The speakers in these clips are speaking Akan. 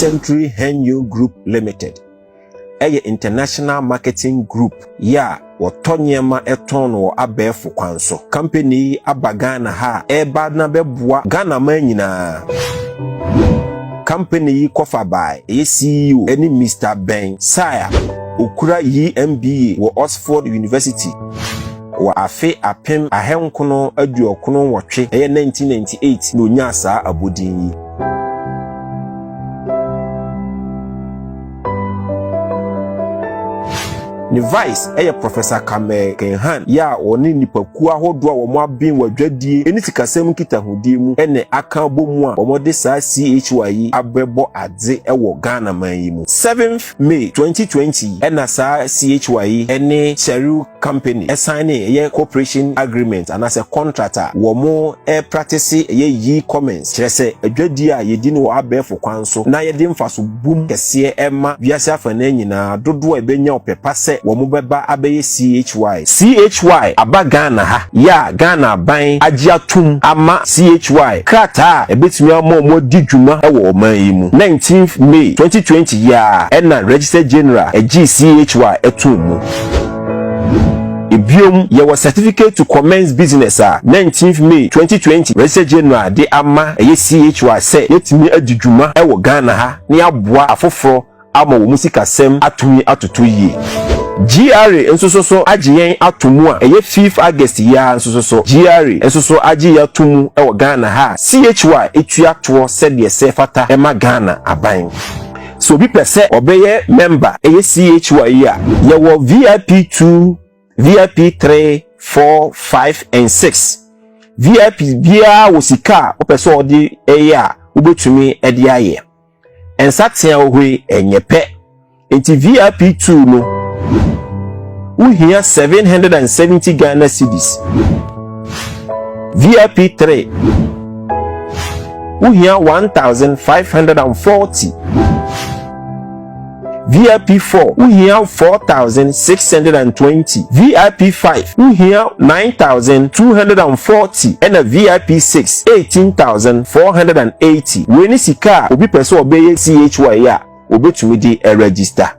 Century Henyo Group Limited. Eye international marketing group ya wotonyema eton wo abefo kwanso. Company abagana ha eba na beboa Ghana man nyina. Company kofa by CEO eni Mr. Ben Saya okura MBA wo Oxford University. Wa afe apem ahenkono aduokono wotwe eye 1998 no nyasa abodin. Ni vice eye Professor Kame Kenhan ya oni nipaku ahodo a wo mo abin wadwadie eni sikasem kitahudi mu ene aka bomu a wo de sa CHYMALL abebo adze ewo Ghana man yi mu. 7th May 2020 ena sa CHYMALL ene Cheru company assign ye cooperation agreement and as a contractor wo mo practice ye e-commerce chese adwadie a yedi no abefo kwanso na yedi mfaso bum kese ema wiase afana nyina dodo ebenya opepase wo mo beba abeye CHYMALL aba Ghana ha ya Ghana ban agiatum ama CHYMALL krata ebetumi mo didwuma ewo man yi mu. 19th May 2020 ya ena registered general CHYMALL etumu Ibium ye was certificate to commence business 19th May 2020 registered general de ama CHYMALL say yetimi adidwuma ewo Ghana ha ne aboa afoforo ama wo musikasem atumi atoto yie. GRA ensoso agiyen atomu a 5th August ya ensoso GRA ensoso agi atomu ewo Ghana ha CHYMALL etua to sede sefata ema Ghana aban. So bi pese obeye member CHYMALL ya yewo VIP 2 VIP 3 4 5 and 6 VIP bia wosika opese odi eya ubetumi ede aye ensatia ohwe enyepe enti VIP 2 no uhia 770 Ghana cedis. VIP 3 uhia 1540. VIP 4 uhia 4620. VIP 5 uhia 9240 and a VIP 6 18480. Weni sika obi pese obeye CHYMALL obetumi di register.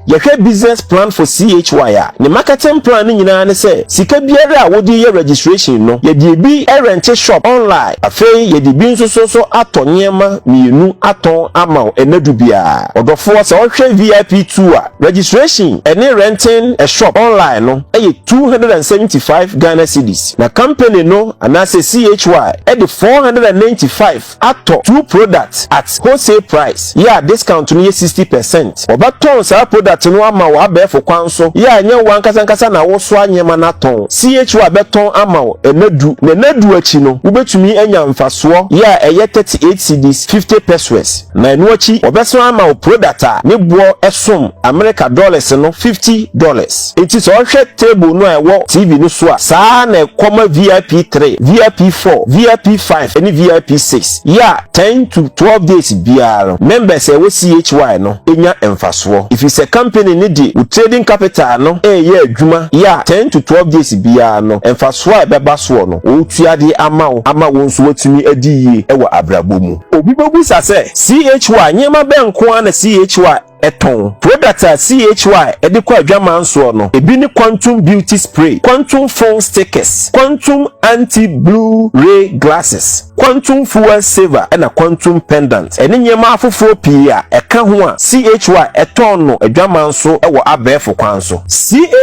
Yehwe business plan for CHYMALL ne marketing plan ni nyina ne se sika biara a wodi ye registration no ye de bi rent shop online afei ye de bi nsoso atonyema mienu aton ama enadu bia odofo se ohwe VIP 2 a registration ene renting a shop online no eye 275 Ghana cedis na company no anase CHYMALL e de 495 ato two products at wholesale price ya discount no ye 60%. Obaton sa product no ama wa befo kwanso ya anya wankasa na wo so anyema na ton CHYMALL beton ama enadu na nadu achi no ubetumi anya mfaso ya eye 38 cedis 50 pesos na enu achi obeso ama o product a ne buo esom America dollars no $50. Enti so hwe table no ewo TV no so a saa na ekoma VIP 3 VIP 4 VIP 5 and VIP 6 ya 10 to 12 days biara members ewo CHYMALL no enya mfaso if it's a company ni di trading capital no ye adwuma ya 10 to 12 days biara no emfaso a beba so no o tuade ama wo nso watumi adi yie ewo abrabo mu obi bebusa se CHYMALL nyema benko na CHYMALL eton product a CHYMALL edi kwa adwama nso no ebi ni quantum beauty spray, quantum phone stickers, quantum anti blue ray glasses, quantum fuel saver and a quantum pendant eni nyema afoforo pii a eka ho a CHYMALL eton no adwama nso ewo abefo kwanso.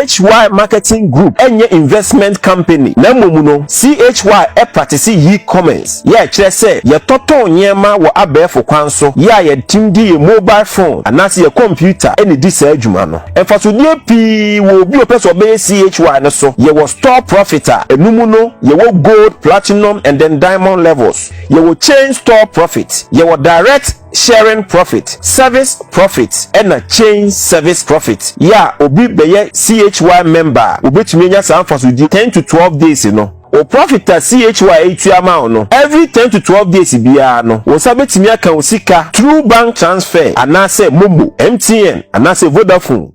CHYMALL marketing group enye investment company na momu no CHYMALL practice e-commerce ya kire se ye toto nyema wo abefo kwanso ya ye timdi mobile phone anase computer any this adwuma no enfasodie pi wo bi opeso be CHYMALL no so ye was store profiter enumu no ye wo gold platinum and then diamond levels ye wo chain store profit ye wo direct sharing profit service profit and a chain service profit ya obi beye CHYMALL member obetumi nya sa enfasodie 10 to 12 days no o profit CHYMALL etuama no every 10 to 12 days biya no wo sabetimi aka osika through bank transfer anase Momo MTN anase Vodafone